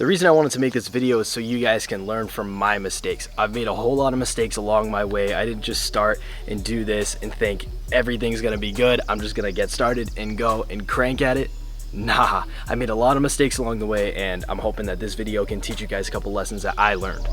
The reason I wanted to make this video is so you guys can learn from my mistakes. I've made a whole lot of mistakes along my way. I didn't just start and do this and think everything's gonna be good. I'm just gonna get started and go and crank at it. Nah, I made a lot of mistakes along the way, and I'm hoping that this video can teach you guys a couple lessons that I learned.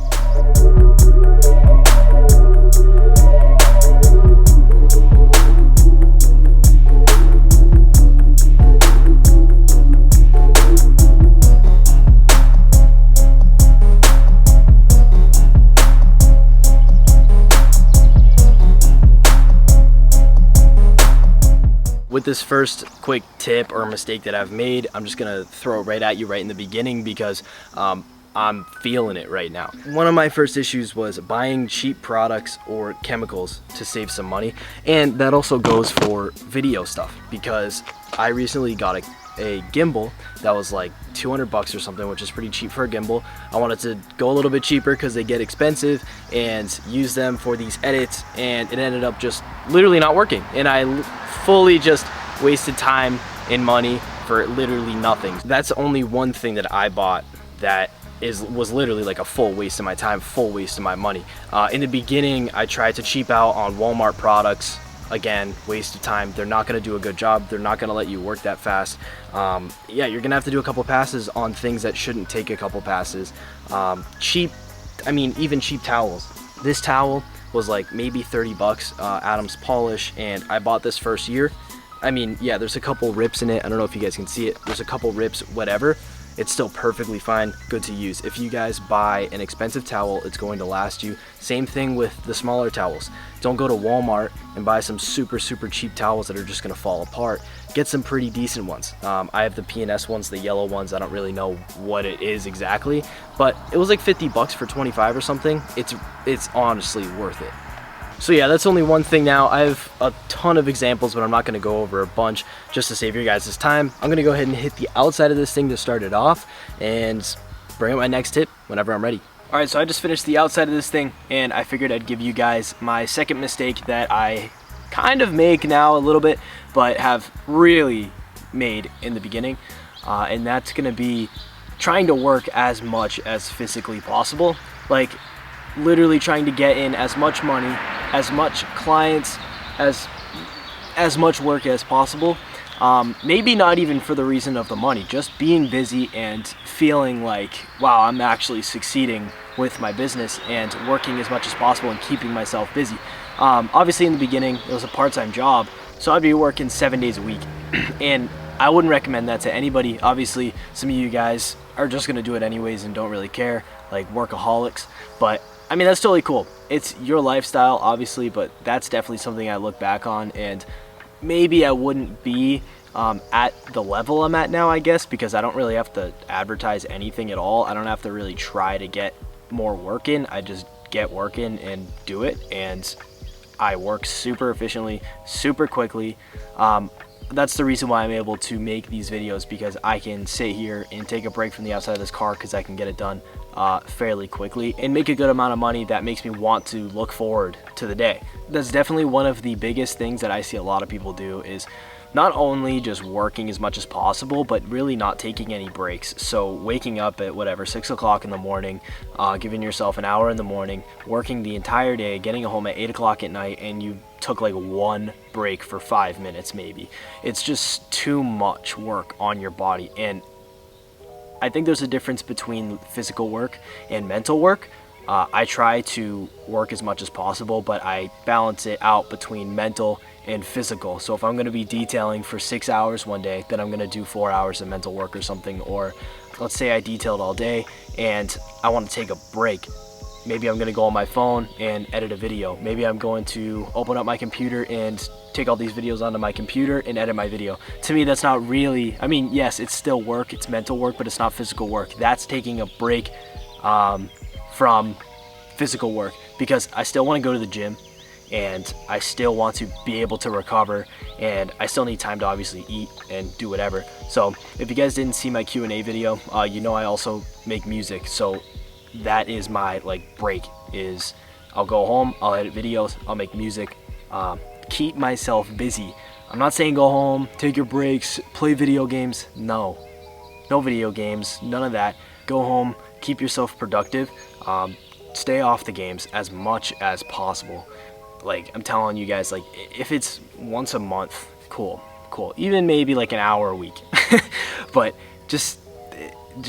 With this first quick tip or mistake that I've made, I'm just gonna throw it right at you right in the beginning because I'm feeling it right now. One of my first issues was buying cheap products or chemicals to save some money, and that also goes for video stuff because I recently got a gimbal that was like 200 bucks or something, which is pretty cheap for a gimbal. I wanted to go a little bit cheaper because they get expensive and use them for these edits, and it ended up just literally not working, and I fully just wasted time and money for literally nothing. That's only one thing that I bought that was literally like a full waste of my time, full waste of my money. In the beginning, I tried to cheap out on Walmart products. Again, waste of time. They're not going to do a good job. They're not going to let you work that fast. Yeah, you're going to have to do a couple passes on things that shouldn't take a couple passes. Even cheap towels. This towel was like maybe 30 bucks, Adam's Polish, and I bought this first year. I mean, yeah, there's a couple rips in it. I don't know if you guys can see it. There's a couple rips, whatever. It's still perfectly fine, good to use. If you guys buy an expensive towel, it's going to last you. Same thing with the smaller towels. Don't go to Walmart and buy some super cheap towels that are just gonna fall apart. Get some pretty decent ones. I have the P&S ones, the yellow ones. I don't really know what it is exactly, but it was like 50 bucks for 25 or something. It's honestly worth it. So yeah, that's only one thing now. I have a ton of examples, but I'm not gonna go over a bunch just to save your guys' time. I'm gonna go ahead and hit the outside of this thing to start it off and bring up my next tip whenever I'm ready. All right, so I just finished the outside of this thing, and I figured I'd give you guys my second mistake that I kind of make now a little bit, but have really made in the beginning. And that's gonna be trying to work as much as physically possible. Like, literally trying to get in as much money, as much clients, as much work as possible. Maybe not even for the reason of the money, just being busy and feeling like, wow, I'm actually succeeding with my business and working as much as possible and keeping myself busy. Obviously in the beginning, it was a part-time job, so I'd be working 7 days a week. And I wouldn't recommend that to anybody. Obviously, some of you guys are just gonna do it anyways and don't really care, like workaholics, but I mean, that's totally cool. It's your lifestyle, obviously, but that's definitely something I look back on, and maybe I wouldn't be at the level I'm at now, I guess, because I don't really have to advertise anything at all. I don't have to really try to get more work in. I just get work in and do it, and I work super efficiently, super quickly. That's the reason why I'm able to make these videos, because I can sit here and take a break from the outside of this car because I can get it done fairly quickly and make a good amount of money that makes me want to look forward to the day. That's definitely one of the biggest things that I see a lot of people do, is not only just working as much as possible, but really not taking any breaks. So waking up at whatever, 6 o'clock in the morning, giving yourself an hour in the morning, working the entire day, getting home at 8 o'clock at night, and you took like one break for 5 minutes maybe. It's just too much work on your body. And I think there's a difference between physical work and mental work. I try to work as much as possible, but I balance it out between mental and physical. So if I'm gonna be detailing for 6 hours one day, then I'm gonna do 4 hours of mental work or something. Or let's say I detailed all day and I wanna take a break. Maybe I'm gonna go on my phone and edit a video. Maybe I'm going to open up my computer and take all these videos onto my computer and edit my video. To me, that's not really, I mean, yes, it's still work, it's mental work, but it's not physical work. That's taking a break from physical work, because I still wanna go to the gym and I still want to be able to recover, and I still need time to obviously eat and do whatever. So if you guys didn't see my Q&A video, you know I also make music. So that is my break, is I'll go home, I'll edit videos, I'll make music, keep myself busy. I'm not saying go home, take your breaks, play video games. No video games, none of that. go home, keep yourself productive, stay off the games as much as possible. Like, I'm telling you guys, like, if it's once a month, cool, even maybe like an hour a week. But just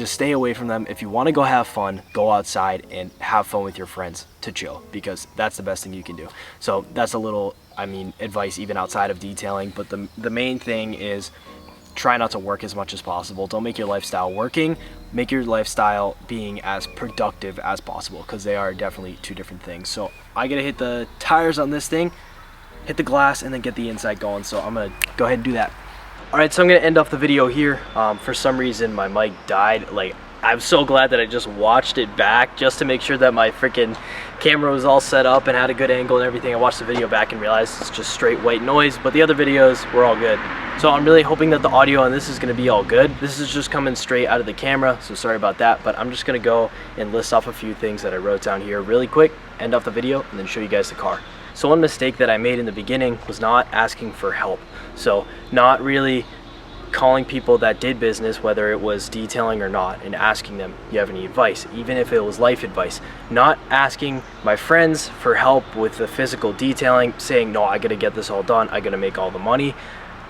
stay away from them. If you want to go have fun, go outside and have fun with your friends to chill, because that's the best thing you can do. So that's a little, I mean, advice even outside of detailing. But the main thing is try not to work as much as possible. Don't make your lifestyle working. Make your lifestyle being as productive as possible, because they are definitely two different things. So I gotta hit the tires on this thing, hit the glass, and then get the inside going. So I'm gonna go ahead and do that. All right, so I'm gonna end off the video here. For some reason my mic died. Like, I'm so glad that I just watched it back just to make sure that my freaking camera was all set up and had a good angle and everything. I watched the video back and realized it's just straight white noise, but the other videos were all good. So I'm really hoping that the audio on this is gonna be all good. This is just coming straight out of the camera, so sorry about that, but I'm just gonna go and list off a few things that I wrote down here really quick, end off the video, and then show you guys the car. So one mistake that I made in the beginning was not asking for help. So not really calling people that did business, whether it was detailing or not, and asking them, you have any advice, even if it was life advice. Not asking my friends for help with the physical detailing, saying, no, I gotta get this all done, I gotta make all the money.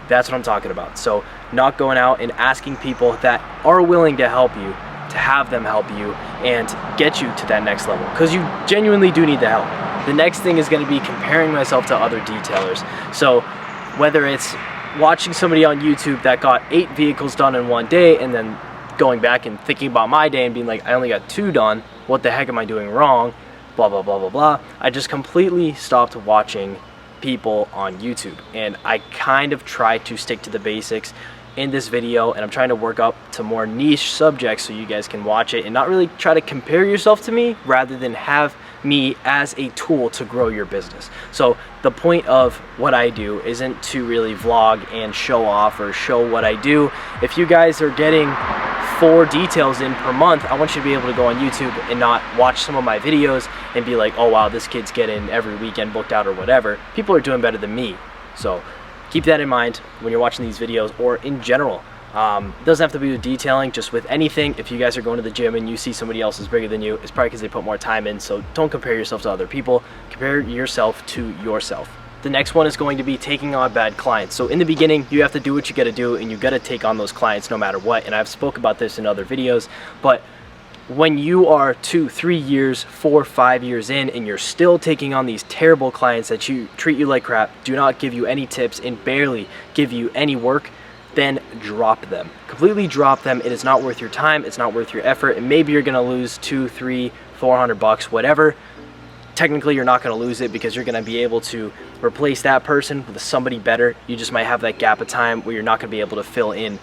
That's what I'm talking about. So not going out and asking people that are willing to help you, to have them help you and get you to that next level, because you genuinely do need the help. The next thing is going to be comparing myself to other detailers. So whether it's watching somebody on YouTube that got 8 vehicles done in one day, and then going back and thinking about my day and being like, I only got 2 done, what the heck am I doing wrong, blah blah blah blah blah. I just completely stopped watching people on YouTube, and I kind of try to stick to the basics in this video, and I'm trying to work up to more niche subjects so you guys can watch it and not really try to compare yourself to me, rather than have me as a tool to grow your business. So the point of what I do isn't to really vlog and show off or show what I do. If you guys are getting 4 details in per month, I want you to be able to go on YouTube and not watch some of my videos and be like, oh wow, this kid's getting every weekend booked out or whatever. People are doing better than me. So keep that in mind when you're watching these videos, or in general. It doesn't have to be with detailing, just with anything. If you guys are going to the gym and you see somebody else is bigger than you, it's probably because they put more time in. So don't compare yourself to other people. Compare yourself to yourself. The next one is going to be taking on bad clients. So in the beginning, you have to do what you got to do, and you got to take on those clients no matter what. And I've spoke about this in other videos, but when you are 2, 3 years, 4, 5 years in, and you're still taking on these terrible clients that treat you like crap, do not give you any tips, and barely give you any work, then drop them. Completely drop them. It is not worth your time. It's not worth your effort. And maybe you're gonna lose 200, 300, 400 bucks, whatever. Technically, you're not gonna lose it, because you're gonna be able to replace that person with somebody better. You just might have that gap of time where you're not gonna be able to fill in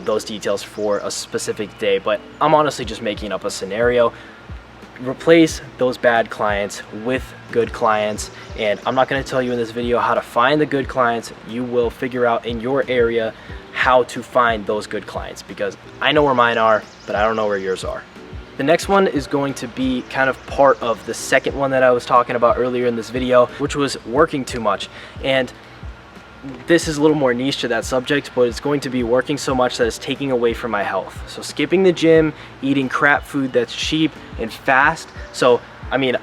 those details for a specific day. But I'm honestly just making up a scenario. Replace those bad clients with good clients, and I'm not going to tell you in this video how to find the good clients. You will figure out in your area how to find those good clients, because I know where mine are, but I don't know where yours are. The next one is going to be kind of part of the second one that I was talking about earlier in this video, which was working too much. And this is a little more niche to that subject, but it's going to be working so much that it's taking away from my health. So skipping the gym, eating crap food that's cheap and fast. So I mean,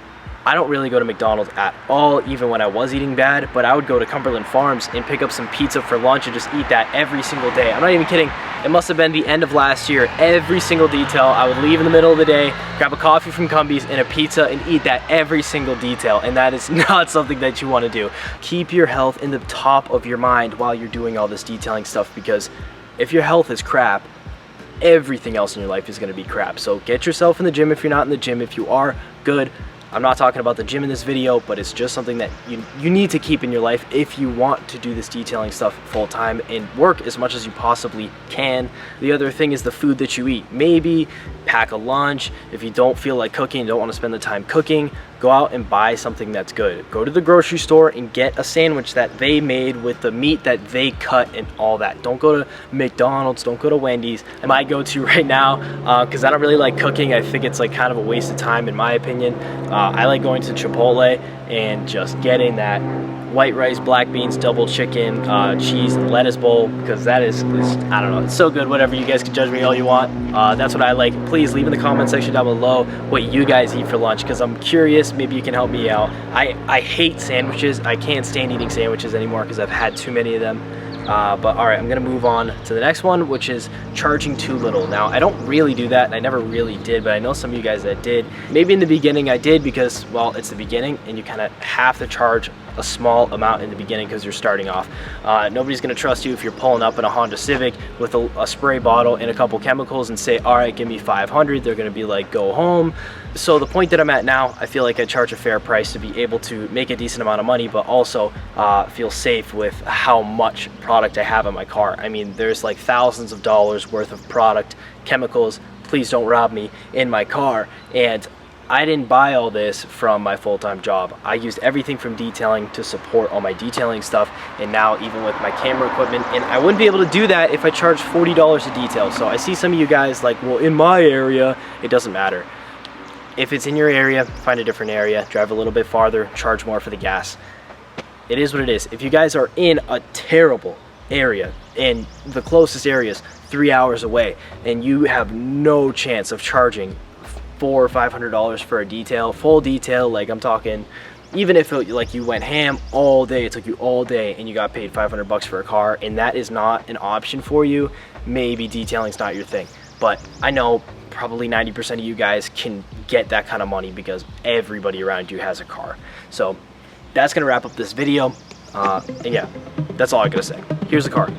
I don't really go to McDonald's at all, even when I was eating bad, but I would go to Cumberland Farms and pick up some pizza for lunch and just eat that every single day. I'm not even kidding. It must have been the end of last year. Every single detail, I would leave in the middle of the day, grab a coffee from Cumbies and a pizza, and eat that every single detail. And that is not something that you want to do. Keep your health in the top of your mind while you're doing all this detailing stuff, because if your health is crap, everything else in your life is going to be crap. So get yourself in the gym if you're not in the gym. If you are, good. I'm not talking about the gym in this video, but it's just something that you need to keep in your life if you want to do this detailing stuff full time and work as much as you possibly can. The other thing is the food that you eat. Maybe pack a lunch. If you don't feel like cooking, don't want to spend the time cooking, go out and buy something that's good. Go to the grocery store and get a sandwich that they made with the meat that they cut and all that. Don't go to McDonald's, don't go to Wendy's. I might go to right now because I don't really like cooking. I think it's like kind of a waste of time in my opinion. I like going to Chipotle and just getting that white rice, black beans, double chicken, cheese, and lettuce bowl, because that is, I don't know, it's so good. Whatever, you guys can judge me all you want. That's what I like. Please leave in the comment section down below what you guys eat for lunch, because I'm curious. Maybe you can help me out. I hate sandwiches. I can't stand eating sandwiches anymore because I've had too many of them. But all right, I'm gonna move on to the next one, which is charging too little. Now, I don't really do that, and I never really did, but I know some of you guys that did. Maybe in the beginning I did because, well, it's the beginning and you kind of have to charge a small amount in the beginning because you're starting off. Nobody's gonna trust you if you're pulling up in a Honda Civic with a spray bottle and a couple chemicals and say, all right, give me 500. They're gonna be like, go home. So the point that I'm at now, I feel like I charge a fair price to be able to make a decent amount of money, but also feel safe with how much product I have in my car. I mean, there's like thousands of dollars worth of product, chemicals, please don't rob me, in my car. And I didn't buy all this from my full-time job. I used everything from detailing to support all my detailing stuff, and now even with my camera equipment, and I wouldn't be able to do that if I charged $40 a detail. So I see some of you guys like, well, in my area, it doesn't matter. If it's in your area, find a different area, drive a little bit farther, charge more for the gas. It is what it is. If you guys are in a terrible area, and the closest area is 3 hours away, and you have no chance of charging $400 or $500 for a detail, full detail, like I'm talking, even if it, like you went ham all day, it took you all day, and you got paid 500 bucks for a car, and that is not an option for you, maybe detailing's not your thing. But I know probably 90% of you guys can get that kind of money because everybody around you has a car. So that's gonna wrap up this video. And yeah, that's all I gotta say. Here's the car.